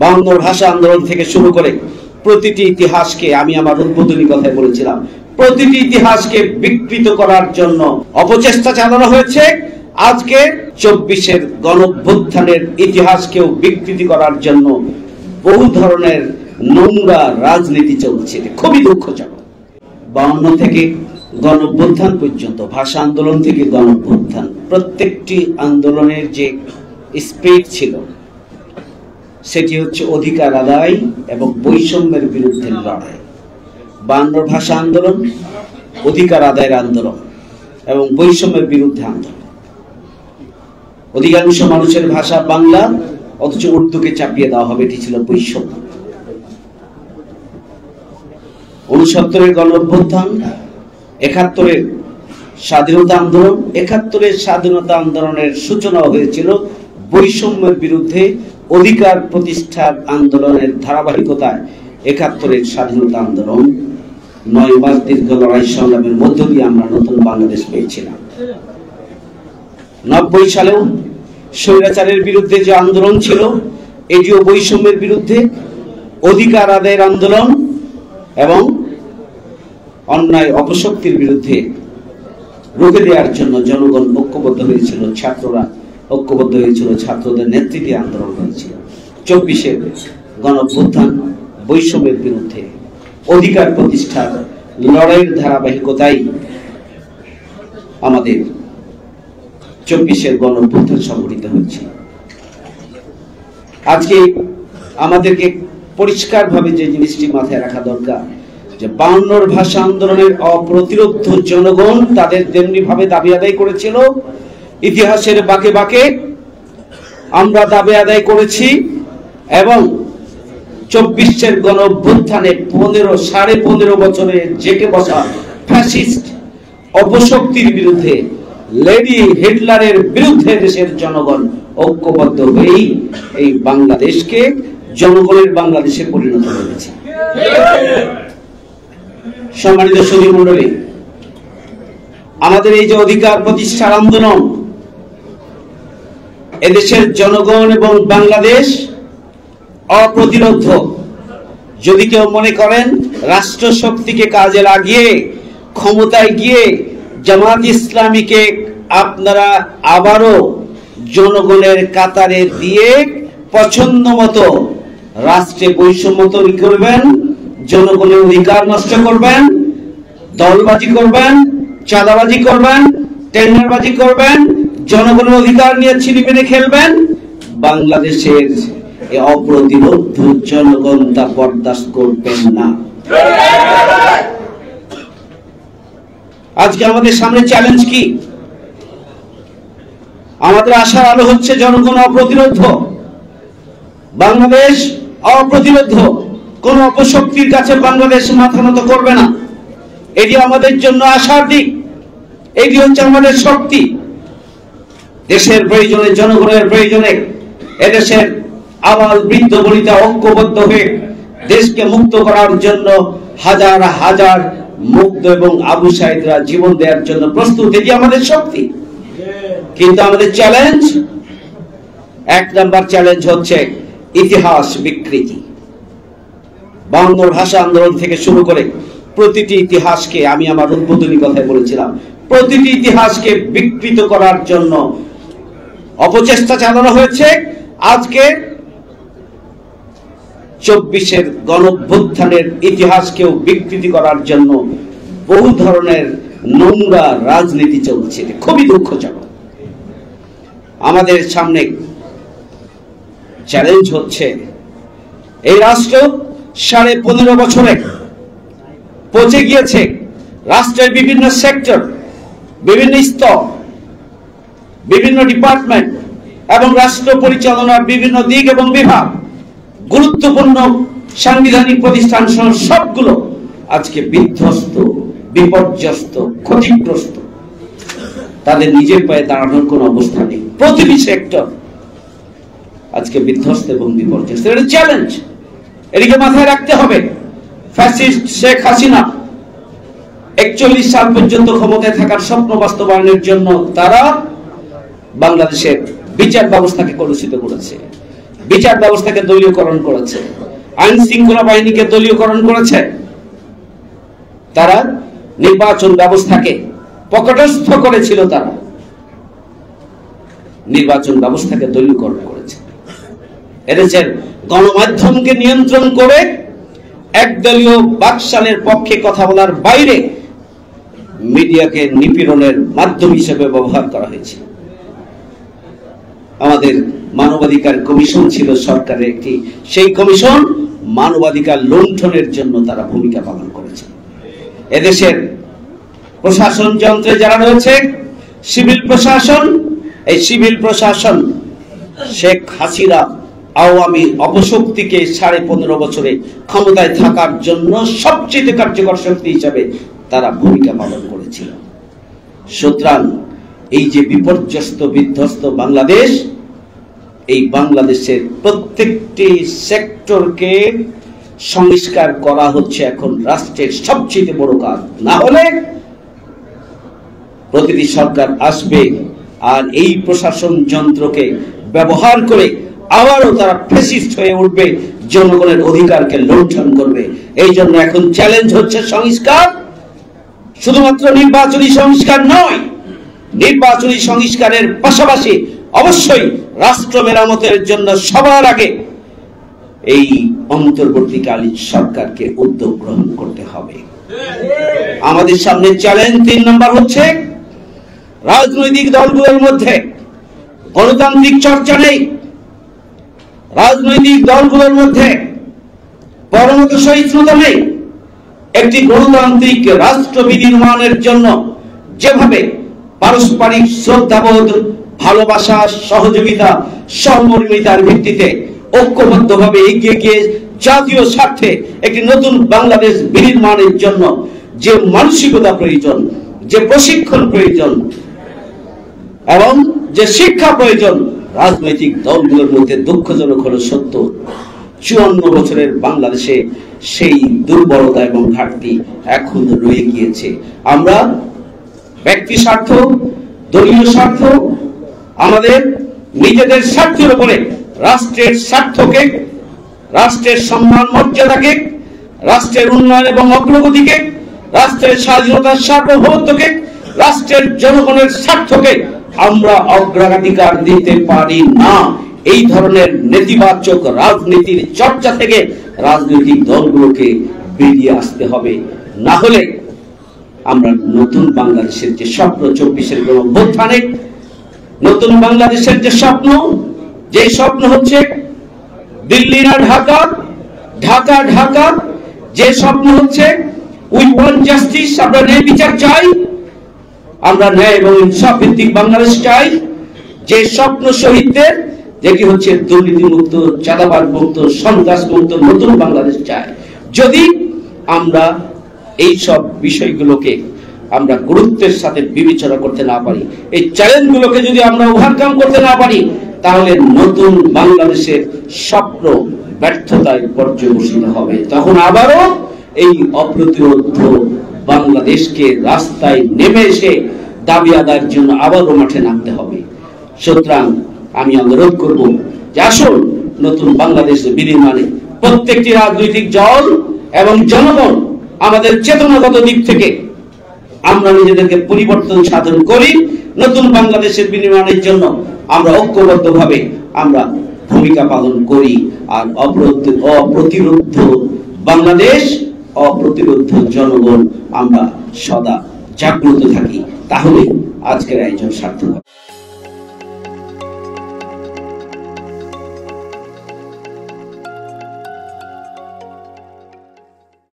বায়ান্নর ভাষা আন্দোলন থেকে শুরু করে প্রতিটি ইতিহাসকে, আমি আমার উদ্বোধনী কথায় বলেছিলাম, প্রতিটি ইতিহাসকে বিকৃত করার জন্য অপচেষ্টা চালানো হয়েছে। আজকে ২৪-এর গণঅভ্যুত্থানের ইতিহাসকেও বিকৃতি করার জন্য বহু ধরনের নোংরা রাজনীতি চলছে। খুবই দুঃখজনক। ৫২ থেকে গণঅভ্যুত্থান পর্যন্ত, ভাষা আন্দোলন থেকে গণঅভ্যুত্থান, প্রত্যেকটি আন্দোলনের যে স্পিরিট ছিল সেটি হচ্ছে অধিকার আদায় এবং বৈষম্যের বিরুদ্ধে লড়াই। ৫২ ভাষা আন্দোলন অধিকার আদায়ের আন্দোলন এবং বৈষম্যের বিরুদ্ধে আন্দোলন। অধিকাংশ মানুষের ভাষা বাংলা, অথচ উর্দুকে চাপিয়ে দেওয়া হবে, এটি ছিল বৈষম্য। ৬৯-এর গণঅভ্যুত্থান, ৭১-এর স্বাধীনতা আন্দোলন, ৭১-এর স্বাধীনতা আন্দোলনের সূচনা হয়েছিল বৈষম্যের বিরুদ্ধে অধিকার প্রতিষ্ঠার আন্দোলনের ধারাবাহিকতায়। ৭১-এর স্বাধীনতা আন্দোলন ৯ মাস দীর্ঘ লড়াই সংগ্রামের মধ্য দিয়ে আমরা নতুন বাংলাদেশ পেয়েছিলাম। ৯০ সালেও স্বৈরাচারের বিরুদ্ধে যে আন্দোলন ছিল এটিও বৈষম্যের বিরুদ্ধে, অধিকার আদায়ের আন্দোলন এবং অন্যায় অপশক্তির বিরুদ্ধে রুখে দেওয়ার জন্য জনগণ ঐক্যবদ্ধ হয়েছিল, ছাত্ররা ঐক্যবদ্ধ হয়েছিল, ছাত্রদের নেতৃত্বে আন্দোলন হয়েছিল। ২৪-এর গণঅভ্যুত্থান বৈষম্যের বিরুদ্ধে অধিকার প্রতিষ্ঠার লড়াইয়ের ধারাবাহিকতাই আমাদের ২৪-এর গণঅভ্যুত্থান সংঘটিত হয়েছে। আজকে আমাদেরকে পরিষ্কারভাবে যে জিনিসটি মাথায় রাখা দরকার, যে ৫২ ভাষা আন্দোলনের অপ্রতিরোধ্য জনগণ তাদের তেমনি ভাবে দাবি আদায় করেছিল। ইতিহাসের বাঁকে বাঁকে আমরা দাবি আদায় করেছি এবং ২৪-এর গণঅভ্যুত্থানে ১৫.৫ বছরে জেকে বসা ফ্যাসিস্ট অপশক্তির বিরুদ্ধে, লেডি হিটলারের বিরুদ্ধে দেশের জনগণ ঐক্যবদ্ধ হয়েই এই বাংলাদেশকে জনগণের বাংলাদেশে পরিণত করেছে। সম্মানিত সুধী মণ্ডলী, আমাদের এই যে অধিকার প্রতিষ্ঠার আন্দোলন, এদেশের জনগণ এবং বাংলাদেশ অপ্রতিরোধ্য। যদি কেউ মনে করেন রাষ্ট্র শক্তিকে কাজে লাগিয়ে ক্ষমতায় গিয়ে জামাত ইসলামীকে আপনারা আবারও জনগণের কাতারে দিয়ে পছন্দ মতো রাষ্ট্রে বৈষম্য তৈরি করবেন, জনগণের অধিকার নষ্ট করবেন, দলবাজি করবেন, চাঁদাবাজি করবেন, টেন্ডারবাজি করবেন, জনগণের অধিকার নিয়ে ছিনিমিনি খেলবেন, বাংলাদেশের এই অপ্রতিরোধ্য জনগণ তা বরদাস্ত করবেন না। আজকে আমাদের সামনে চ্যালেঞ্জ কি? আমাদের আশার আলো হচ্ছে জনগণ অপ্রতিরোধ্য, বাংলাদেশ অপ্রতিরোধ্য। কোন অপশক্তির কাছে বাংলাদেশ মাথা নত করবে না। এটি আমাদের জন্য আশার দিক, এটি হচ্ছে আমাদের শক্তি। দেশের প্রয়োজনে, জনগণের প্রয়োজনে এদেশের আবাল বৃদ্ধ বনিতা ঐক্যবদ্ধ হয়ে দেশকে মুক্ত করার জন্য হাজার হাজার মুগ্ধ এবং আবু সাইদরা জীবন দেওয়ার জন্য প্রস্তুত। এটি আমাদের শক্তি। কিন্তু আমাদের চ্যালেঞ্জ, ১ নম্বর চ্যালেঞ্জ হচ্ছে ইতিহাস বিকৃতি। ৫২ ভাষা আন্দোলন থেকে শুরু করে প্রতিটি ইতিহাসকে, আমি আমার উদ্বোধনী কথায় বলেছিলাম, প্রতিটি ইতিহাসকে বিকৃত করার জন্য অপচেষ্টা চালানো হয়েছে। আজকে ২৪-এর গণঅভ্যুত্থানের ইতিহাসকেও বিকৃতি করার জন্য বহু ধরনের নোংরা রাজনীতি চলছে। খুবই দুঃখজনক। আমাদের সামনে চ্যালেঞ্জ হচ্ছে এই রাষ্ট্র ১৫.৫ বছরে পৌঁছে গিয়েছে। রাষ্ট্রের বিভিন্ন সেক্টর, বিভিন্ন স্তর, বিভিন্ন ডিপার্টমেন্ট এবং রাষ্ট্র পরিচালনার বিভিন্ন দিক এবং বিভাগ, গুরুত্বপূর্ণ সাংবিধানিক প্রতিষ্ঠান সহ সবগুলো আজকে বিধ্বস্ত, বিপর্যস্ত, ক্ষতিগ্রস্ত। তাদের নিজের পায়ে দাঁড়ানোর কোন অবস্থা নেই। প্রতিটি সেক্টর আজকে বিধ্বস্ত এবং বিপর্যস্ত। এটা চ্যালেঞ্জ, এদিকে মাথায় রাখতে হবে। ফ্যাসিস্ট শেখ হাসিনা ৪১ সাল পর্যন্ত ক্ষমতায় থাকার স্বপ্ন বাস্তবায়নের জন্য তারা বাংলাদেশের বিচার ব্যবস্থাকে কলুষিত করেছে, বিচার ব্যবস্থাকে দলীয়করণ করেছে, আইন শৃঙ্খলা বাহিনীকে দলীয়করণ করেছে, তারা নির্বাচন ব্যবস্থাকে পকটস্থ করেছিল, তারা নির্বাচন ব্যবস্থাকে দলীয়করণ করেছে। এদেশের গণমাধ্যমকে নিয়ন্ত্রণ করে একদলীয় বাকশালের পক্ষে কথা বলার বাইরে মিডিয়াকে নিপীড়নের মাধ্যম হিসেবে ব্যবহার করা হয়েছে। আমাদের মানবাধিকার কমিশন ছিল সরকারের একটি, সেই কমিশন মানবাধিকার লুণ্ঠনের জন্য তারা ভূমিকা পালন করেছে। এদেশের প্রশাসন যন্ত্রে যারা রয়েছে, সিভিল প্রশাসন, এই সিভিল প্রশাসন শেখ হাসিনা আওয়ামী অপশক্তিকে 15.5 বছরে ক্ষমতায় থাকার জন্য সবচেয়ে কার্যকর শক্তি হিসাবে তারা ভূমিকা পালন করেছিল। সুতরাং এই যে বিপর্যস্ত বিধ্বস্ত বাংলাদেশ, এই বাংলাদেশের প্রত্যেকটি সেক্টরকে সংস্কার করা হচ্ছে এখন রাষ্ট্রের সবচেয়ে বড় কাজ। না হলে প্রতিটি সরকার আসবে আর এই প্রশাসন যন্ত্রকে ব্যবহার করে আবারও তারা ফ্যাসিস্ট হয়ে উঠবে, জনগণের অধিকারকে লুণ্ঠন করবে। এই জন্য এখন চ্যালেঞ্জ হচ্ছে সংস্কার, শুধুমাত্র নির্বাচনী সংস্কার নয়, নির্বাচনী সংস্কারের পাশাপাশি অবশ্যই রাষ্ট্র মেরামতের জন্য সবার আগে এই অন্তর্বর্তীকালীন সরকারকে উদ্যোগ গ্রহণ করতে হবে। আমাদের সামনে চ্যালেঞ্জ 3 নম্বর হচ্ছে রাজনৈতিক দলগুলোর মধ্যে গণতান্ত্রিক চর্চা নেই। রাজনৈতিক দলগুলোর মধ্যে পরমত সহিষ্ণুতা নেই। একটি গণতান্ত্রিক রাষ্ট্র বিনির্মাণের জন্য যেভাবে পারস্পরিক শ্রদ্ধাবোধ, ভালোবাসা, সহযোগিতা, সহমর্মিতার ভিত্তিতে ঐক্যবদ্ধভাবে এগিয়ে গিয়ে জাতীয় স্বার্থে একটি নতুন বাংলাদেশ বিনির্মাণের জন্য যে মানসিকতা প্রয়োজন, যে প্রশিক্ষণ প্রয়োজন এবং যে শিক্ষা প্রয়োজন, রাজনৈতিক দলগুলোর মধ্যে দুঃখজনক হলো সত্য 54 বছরের বাংলাদেশে সেই দুর্বলতা এবং ঘাটতি এখন রয়ে গিয়েছে। আমরা ব্যক্তি স্বার্থ, দলীয় স্বার্থ, আমাদের নিজেদের স্বার্থের উপরে রাষ্ট্রের স্বার্থকে, রাষ্ট্রের সম্মান মর্যাদাকে, রাষ্ট্রের উন্নয়ন এবং অগ্রগতিকে, রাষ্ট্রের স্বাধীনতার সার্বভৌমত্বকে, রাষ্ট্রের জনগণের স্বার্থকে আমরা অগ্রাধিকার দিতে পারি না। এই ধরনের নেতিবাচক রাজনীতির চর্চা থেকে রাজনৈতিক দলগুলোকে বেরিয়ে আসতে হবে। না হলে আমরা নতুন বাংলাদেশের যে স্বপ্ন, 24-এর গণঅভ্যুত্থানে নতুন বাংলাদেশের যে স্বপ্ন, যে স্বপ্ন হচ্ছে দিল্লি না ঢাকা, ঢাকা ঢাকা, যে স্বপ্ন হচ্ছে উই ওয়ান্ট জাস্টিস, আমরা ন্যায় বিচার চাই, আমরা ন্যায় এবং ইনসাফ ভিত্তিক বাংলাদেশ চাই, যে স্বপ্ন শহীদদের, যেটি হচ্ছে দুর্নীতিমুক্ত, চাঁদাবাজ মুক্ত, সন্ত্রাস মুক্ত নতুন বাংলাদেশ চাই। যদি আমরা এই সব বিষয়গুলোকে আমরা গুরুত্বের সাথে বিবেচনা করতে না পারি, এই চ্যালেঞ্জগুলোকে যদি আমরা ওভারকাম করতে না পারি, তাহলে নতুন বাংলাদেশের স্বপ্ন ব্যর্থতায় পর্যবসিত হবে। তখন আবারও এই অপ্রতিরোধ বাংলাদেশকে রাস্তায় নেমে এসে দাবি আদায়ের জন্য আবারও মাঠে নামতে হবে। সুতরাং আমি অনুরোধ করব যে আসুন নতুন বাংলাদেশ বিনির্মাণে প্রত্যেকটি রাজনৈতিক দল এবং জনগণ আমাদের চেতনাগত দিক থেকে আমরা নিজেদেরকে পরিবর্তন সাধন করি। নতুন বাংলাদেশের বিনির্মাণের জন্য আমরা ঐক্যবদ্ধভাবে আমরা ভূমিকা পালন করি। আর অপ্রতিরোধ বাংলাদেশ, অপ্রতিরোধ জনগণ আমরা সদা জাগ্রত থাকি, তাহলে আজকের আয়োজন সার্থক হবে।